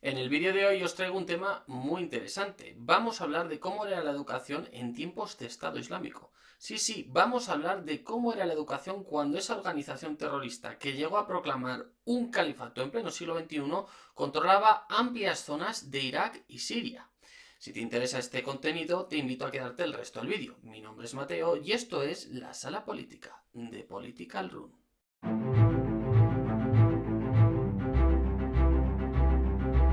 En el vídeo de hoy os traigo un tema muy interesante. Vamos a hablar de cómo era la educación en tiempos de Estado Islámico. Sí, vamos a hablar de cómo era la educación cuando esa organización terrorista que llegó a proclamar un califato en pleno siglo XXI controlaba amplias zonas de Irak y Siria. Si te interesa este contenido, te invito a quedarte el resto del vídeo. Mi nombre es Mateo y esto es La Sala Política, de Political Room.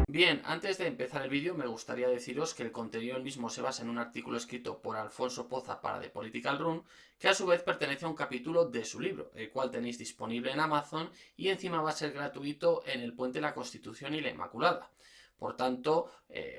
Bien, antes de empezar el vídeo me gustaría deciros que el contenido del mismo se basa en un artículo escrito por Alfonso Poza para The Political Room, que a su vez pertenece a un capítulo de su libro, el cual tenéis disponible en Amazon y encima va a ser gratuito en El Puente, la Constitución y la Inmaculada. Por tanto,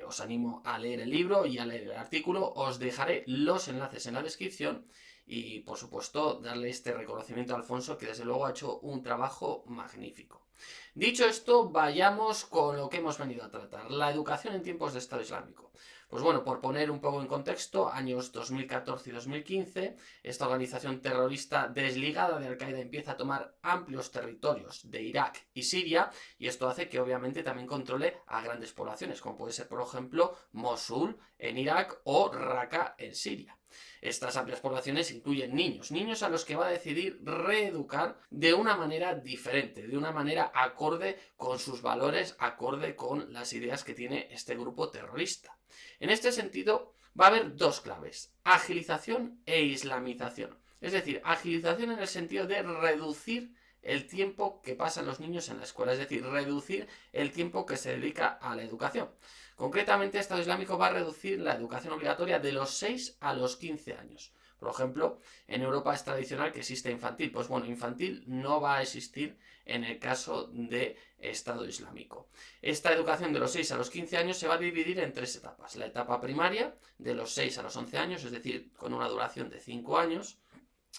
os animo a leer el libro y a leer el artículo. Os dejaré los enlaces en la descripción y, por supuesto, darle este reconocimiento a Alfonso, que desde luego ha hecho un trabajo magnífico. Dicho esto, vayamos con lo que hemos venido a tratar, la educación en tiempos de Estado Islámico. Pues bueno, por poner un poco en contexto, años 2014 y 2015, esta organización terrorista desligada de Al-Qaeda empieza a tomar amplios territorios de Irak y Siria, y esto hace que obviamente también controle a grandes poblaciones, como puede ser por ejemplo Mosul en Irak o Raqqa en Siria. Estas amplias poblaciones incluyen niños a los que va a decidir reeducar de una manera diferente, de una manera acorde con sus valores, acorde con las ideas que tiene este grupo terrorista. En este sentido, va a haber dos claves: agilización e islamización. Es decir, agilización en el sentido de reducir el tiempo que pasan los niños en la escuela, es decir, reducir el tiempo que se dedica a la educación. Concretamente, el Estado Islámico va a reducir la educación obligatoria de los 6 a los 15 años. Por ejemplo, en Europa es tradicional que exista infantil. Pues bueno, infantil no va a existir en el caso de Estado Islámico. Esta educación de los 6 a los 15 años se va a dividir en tres etapas. La etapa primaria, de los 6 a los 11 años, es decir, con una duración de 5 años.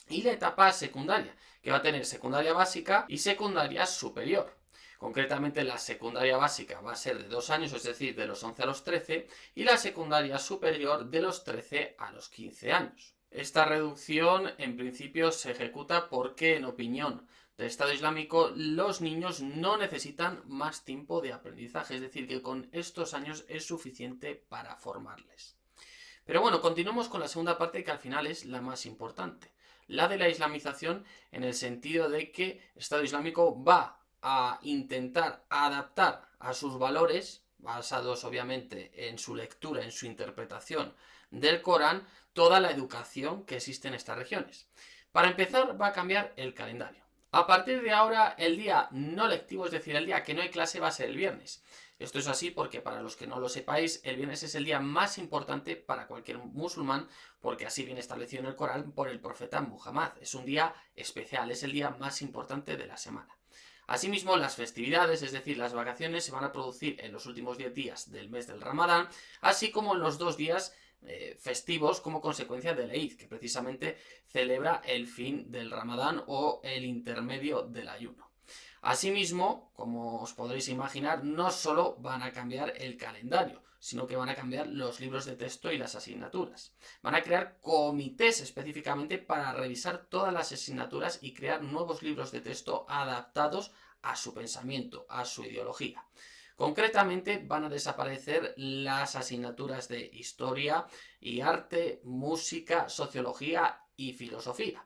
Y la etapa secundaria, que va a tener secundaria básica y secundaria superior. Concretamente, la secundaria básica va a ser de 2 años, es decir, de los 11 a los 13, y la secundaria superior de los 13 a los 15 años. Esta reducción, en principio, se ejecuta porque, en opinión del Estado Islámico, los niños no necesitan más tiempo de aprendizaje, es decir, que con estos años es suficiente para formarles. Pero bueno, continuamos con la segunda parte, que al final es la más importante, la de la islamización, en el sentido de que el Estado Islámico va a intentar adaptar a sus valores, basados obviamente en su lectura, en su interpretación del Corán, toda la educación que existe en estas regiones. Para empezar, va a cambiar el calendario. A partir de ahora, el día no lectivo, es decir, el día que no hay clase, va a ser el viernes. Esto es así porque, para los que no lo sepáis, el viernes es el día más importante para cualquier musulmán, porque así viene establecido en el Corán por el profeta Muhammad. Es un día especial, es el día más importante de la semana. Asimismo, las festividades, es decir, las vacaciones, se van a producir en los últimos 10 días del mes del Ramadán, así como en los 2 días festivos como consecuencia del Eid, que precisamente celebra el fin del Ramadán o el intermedio del ayuno. Asimismo, como os podréis imaginar, no solo van a cambiar el calendario, sino que van a cambiar los libros de texto y las asignaturas. Van a crear comités específicamente para revisar todas las asignaturas y crear nuevos libros de texto adaptados a su pensamiento, a su ideología. Concretamente, van a desaparecer las asignaturas de historia y arte, música, sociología y filosofía.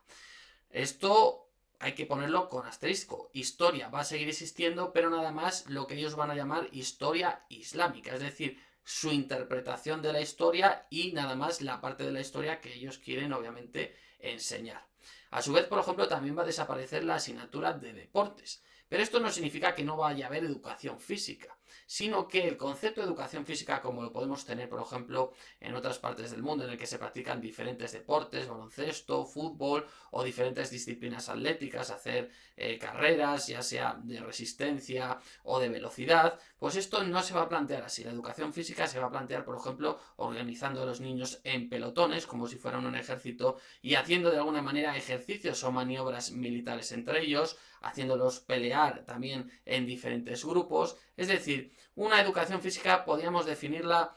Esto hay que ponerlo con asterisco. Historia va a seguir existiendo, pero nada más lo que ellos van a llamar historia islámica, es decir, su interpretación de la historia y nada más la parte de la historia que ellos quieren obviamente enseñar. A su vez, por ejemplo, también va a desaparecer la asignatura de deportes. Pero esto no significa que no vaya a haber educación física, sino que el concepto de educación física, como lo podemos tener, por ejemplo, en otras partes del mundo en el que se practican diferentes deportes, baloncesto, fútbol o diferentes disciplinas atléticas, hacer carreras, ya sea de resistencia o de velocidad, pues esto no se va a plantear así. La educación física se va a plantear, por ejemplo, organizando a los niños en pelotones, como si fueran un ejército, y haciendo de alguna manera ejercicios o maniobras militares entre ellos, haciéndolos pelear también en diferentes grupos. Es decir, una educación física podríamos definirla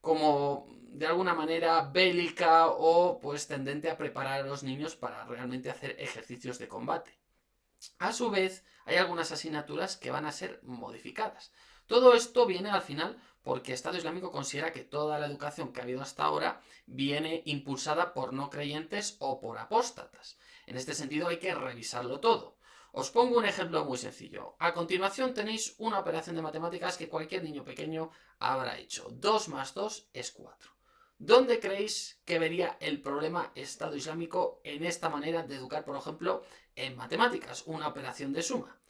como de alguna manera bélica o pues tendente a preparar a los niños para realmente hacer ejercicios de combate. A su vez, hay algunas asignaturas que van a ser modificadas. Todo esto viene al final porque Estado Islámico considera que toda la educación que ha habido hasta ahora viene impulsada por no creyentes o por apóstatas. En este sentido hay que revisarlo todo. Os pongo un ejemplo muy sencillo. A continuación tenéis una operación de matemáticas que cualquier niño pequeño habrá hecho. 2 más 2 es 4. ¿Dónde creéis que vería el problema Estado Islámico en esta manera de educar, por ejemplo, en matemáticas, una operación de suma?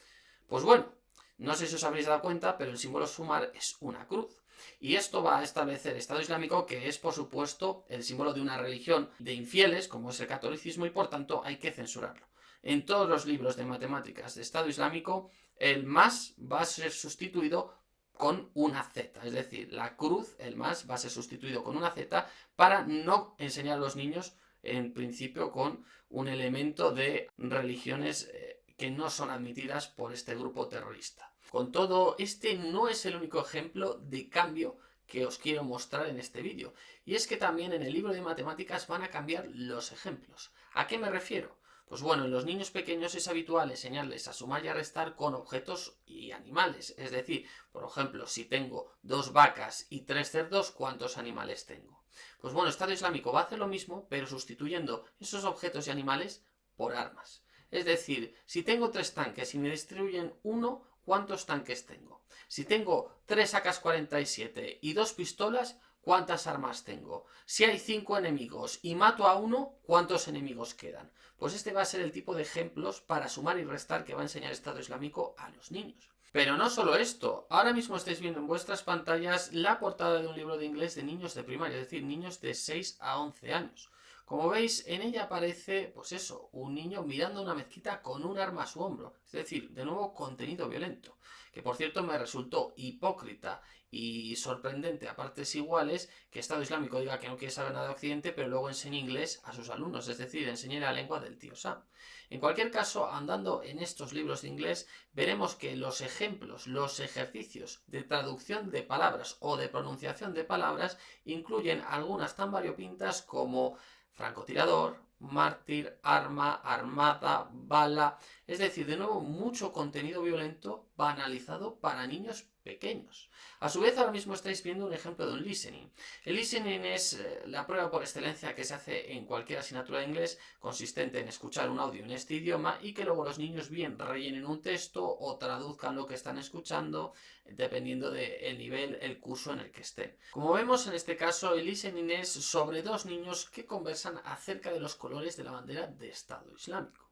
Pues bueno, no sé si os habréis dado cuenta, pero el símbolo sumar es una cruz. Y esto va a establecer Estado Islámico, que es, por supuesto, el símbolo de una religión de infieles, como es el catolicismo, y por tanto hay que censurarlo. En todos los libros de matemáticas de Estado Islámico, el más va a ser sustituido con una Z, es decir, la cruz, el más, va a ser sustituido con una Z para no enseñar a los niños, en principio, con un elemento de religiones que no son admitidas por este grupo terrorista. Con todo, este no es el único ejemplo de cambio que os quiero mostrar en este vídeo. Y es que también en el libro de matemáticas van a cambiar los ejemplos. ¿A qué me refiero? Pues bueno, en los niños pequeños es habitual enseñarles a sumar y a restar con objetos y animales. Es decir, por ejemplo, si tengo 2 vacas y 3 cerdos, ¿cuántos animales tengo? Pues bueno, Estado Islámico va a hacer lo mismo, pero sustituyendo esos objetos y animales por armas. Es decir, si tengo 3 tanques y me destruyen uno, ¿cuántos tanques tengo? Si tengo 3 AK-47 y 2 pistolas, ¿cuántas armas tengo? Si hay 5 enemigos y mato a uno, ¿cuántos enemigos quedan? Pues este va a ser el tipo de ejemplos para sumar y restar que va a enseñar Estado Islámico a los niños. Pero no solo esto, ahora mismo estáis viendo en vuestras pantallas la portada de un libro de inglés de niños de primaria, es decir, niños de 6 a 11 años. Como veis, en ella aparece, pues eso, un niño mirando una mezquita con un arma a su hombro. Es decir, de nuevo, contenido violento. Que por cierto me resultó hipócrita y sorprendente a partes iguales que Estado Islámico diga que no quiere saber nada de Occidente, pero luego enseñe inglés a sus alumnos. Es decir, enseñe la lengua del tío Sam. En cualquier caso, andando en estos libros de inglés, veremos que los ejemplos, los ejercicios de traducción de palabras o de pronunciación de palabras incluyen algunas tan variopintas como francotirador, mártir, arma, armada, bala. Es decir, de nuevo, mucho contenido violento banalizado para niños pequeños. A su vez, ahora mismo estáis viendo un ejemplo de un listening. El listening es la prueba por excelencia que se hace en cualquier asignatura de inglés, consistente en escuchar un audio en este idioma y que luego los niños bien rellenen un texto o traduzcan lo que están escuchando, dependiendo del nivel, el curso en el que estén. Como vemos en este caso, el listening es sobre 2 niños que conversan acerca de los colores de la bandera de Estado Islámico.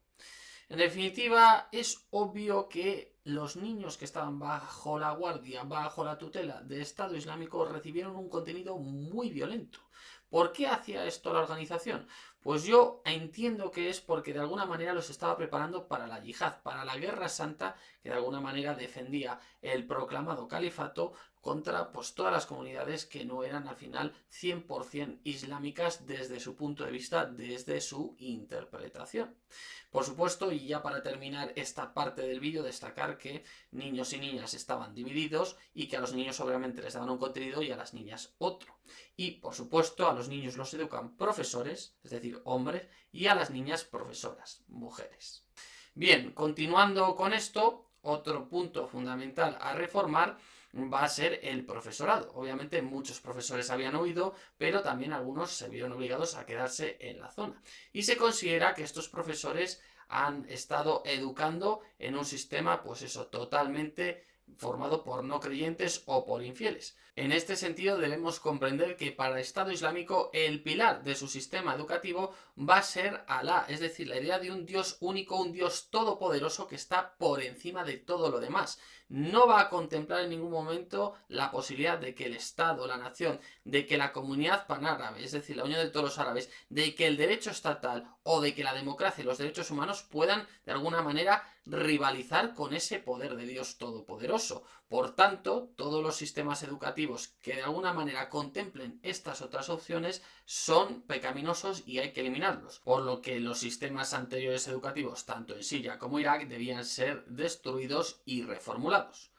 En definitiva, es obvio que los niños que estaban bajo la guardia, bajo la tutela de Estado Islámico, recibieron un contenido muy violento. ¿Por qué hacía esto la organización? Pues yo entiendo que es porque de alguna manera los estaba preparando para la yihad, para la guerra santa, que de alguna manera defendía el proclamado califato contra pues, todas las comunidades que no eran al final 100% islámicas desde su punto de vista, desde su interpretación. Por supuesto, y ya para terminar esta parte del vídeo, destacar que niños y niñas estaban divididos y que a los niños obviamente les daban un contenido y a las niñas otro. Y por supuesto a los niños los educan profesores, es decir, hombres, y a las niñas profesoras, mujeres. Bien, continuando con esto, otro punto fundamental a reformar va a ser el profesorado. Obviamente muchos profesores habían huido, pero también algunos se vieron obligados a quedarse en la zona. Y se considera que estos profesores han estado educando en un sistema, pues eso, totalmente formado por no creyentes o por infieles. En este sentido debemos comprender que para el Estado Islámico el pilar de su sistema educativo va a ser Alá, es decir, la idea de un Dios único, un Dios todopoderoso que está por encima de todo lo demás. No va a contemplar en ningún momento la posibilidad de que el Estado, la nación, de que la comunidad panárabe, es decir, la unión de todos los árabes, de que el derecho estatal o de que la democracia y los derechos humanos puedan de alguna manera rivalizar con ese poder de Dios todopoderoso. Por tanto, todos los sistemas educativos que de alguna manera contemplen estas otras opciones son pecaminosos y hay que eliminarlos. Por lo que los sistemas anteriores educativos, tanto en Siria como Irak, debían ser destruidos y reformulados.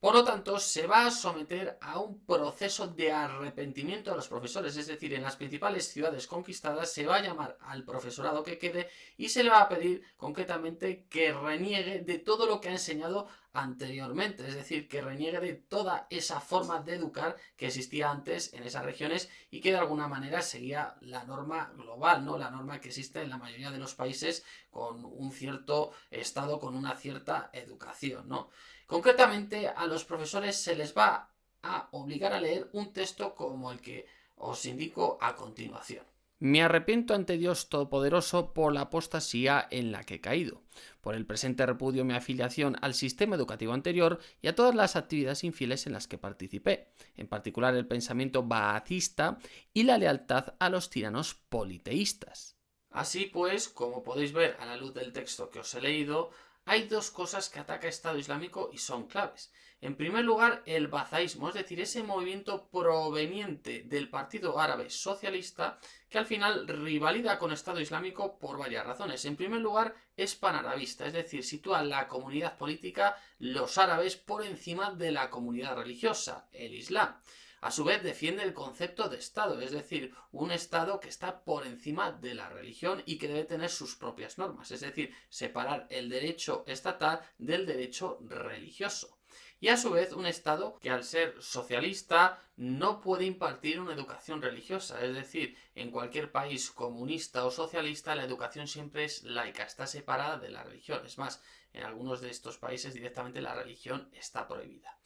Por lo tanto, se va a someter a un proceso de arrepentimiento a los profesores, es decir, en las principales ciudades conquistadas se va a llamar al profesorado que quede y se le va a pedir concretamente que reniegue de todo lo que ha enseñado anteriormente, es decir, que reniegue de toda esa forma de educar que existía antes en esas regiones y que de alguna manera seguía la norma global, ¿no? La norma que existe en la mayoría de los países con un cierto estado, con una cierta educación, ¿no? Concretamente, a los profesores se les va a obligar a leer un texto como el que os indico a continuación. Me arrepiento ante Dios Todopoderoso por la apostasía en la que he caído. Por el presente repudio mi afiliación al sistema educativo anterior y a todas las actividades infieles en las que participé, en particular el pensamiento baacista y la lealtad a los tiranos politeístas. Así pues, como podéis ver a la luz del texto que os he leído, hay dos cosas que ataca Estado Islámico y son claves. En primer lugar, el bazaísmo, es decir, ese movimiento proveniente del Partido Árabe Socialista que al final rivalida con Estado Islámico por varias razones. En primer lugar, es panarabista, es decir, sitúa la comunidad política, los árabes, por encima de la comunidad religiosa, el Islam. A su vez defiende el concepto de Estado, es decir, un Estado que está por encima de la religión y que debe tener sus propias normas, es decir, separar el derecho estatal del derecho religioso. Y a su vez un Estado que al ser socialista no puede impartir una educación religiosa, es decir, en cualquier país comunista o socialista la educación siempre es laica, está separada de la religión, es más, en algunos de estos países directamente la religión está prohibida.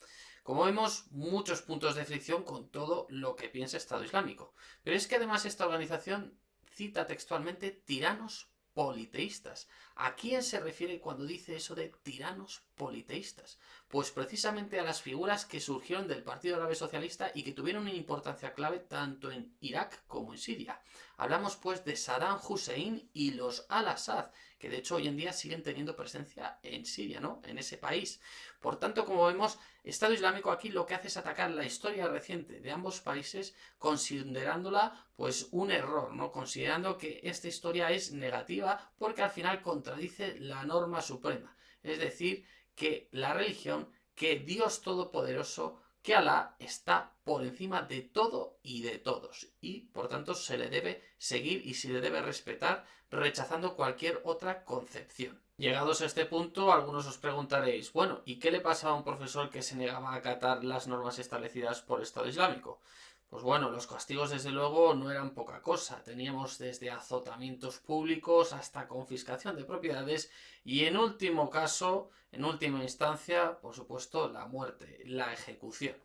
Como vemos, muchos puntos de fricción con todo lo que piensa Estado Islámico. Pero es que además esta organización cita textualmente tiranos politeístas. ¿A quién se refiere cuando dice eso de tiranos politeístas? Pues precisamente a las figuras que surgieron del Partido Árabe Socialista y que tuvieron una importancia clave tanto en Irak como en Siria. Hablamos pues de Saddam Hussein y los al-Assad, que de hecho hoy en día siguen teniendo presencia en Siria, ¿no? En ese país. Por tanto, como vemos, Estado Islámico aquí lo que hace es atacar la historia reciente de ambos países considerándola pues un error, ¿no? Considerando que esta historia es negativa porque al final contradice la norma suprema, es decir, que la religión, que Dios Todopoderoso, que Alá está por encima de todo y de todos y por tanto se le debe seguir y se le debe respetar rechazando cualquier otra concepción. Llegados a este punto, algunos os preguntaréis, bueno, ¿y qué le pasaba a un profesor que se negaba a acatar las normas establecidas por Estado Islámico? Pues bueno, los castigos desde luego no eran poca cosa. Teníamos desde azotamientos públicos hasta confiscación de propiedades y en último caso, en última instancia, por supuesto, la muerte, la ejecución.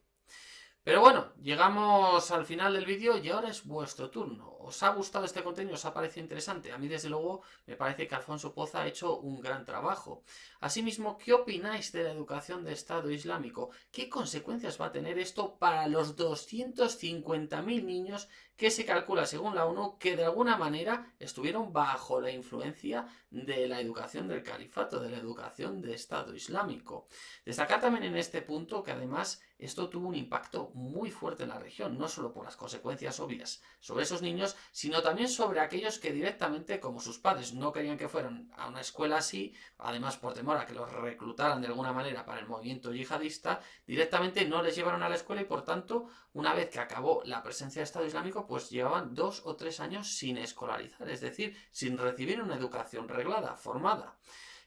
Pero bueno, llegamos al final del vídeo y ahora es vuestro turno. ¿Os ha gustado este contenido? ¿Os ha parecido interesante? A mí desde luego me parece que Alfonso Poza ha hecho un gran trabajo. Asimismo, ¿qué opináis de la educación de Estado Islámico? ¿Qué consecuencias va a tener esto para los 250.000 niños que se calcula según la ONU que de alguna manera estuvieron bajo la influencia de la educación del califato, de la educación de Estado Islámico? Destacar también en este punto que además esto tuvo un impacto muy fuerte en la región, no solo por las consecuencias obvias sobre esos niños, sino también sobre aquellos que directamente, como sus padres, no querían que fueran a una escuela así, además por temor a que los reclutaran de alguna manera para el movimiento yihadista, directamente no les llevaron a la escuela y por tanto, una vez que acabó la presencia del Estado Islámico, pues llevaban 2 o 3 años sin escolarizar, es decir, sin recibir una educación reglada, formada.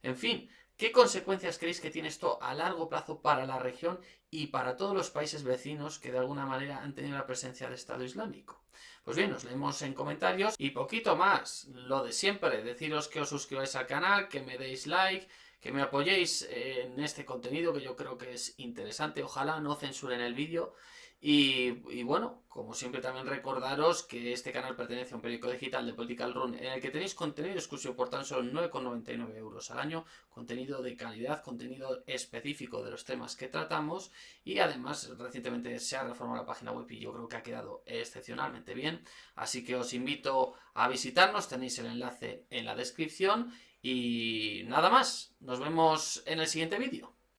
En fin, ¿qué consecuencias creéis que tiene esto a largo plazo para la región y para todos los países vecinos que de alguna manera han tenido la presencia del Estado Islámico? Pues bien, os leemos en comentarios y poquito más. Lo de siempre, deciros que os suscribáis al canal, que me deis like, que me apoyéis en este contenido que yo creo que es interesante. Ojalá no censuren el vídeo. Y bueno, como siempre también recordaros que este canal pertenece a un periódico digital de Political Run en el que tenéis contenido exclusivo por tan solo 9,99 euros al año, contenido de calidad, contenido específico de los temas que tratamos y además recientemente se ha reformado la página web y yo creo que ha quedado excepcionalmente bien, así que os invito a visitarnos, tenéis el enlace en la descripción y nada más, nos vemos en el siguiente vídeo.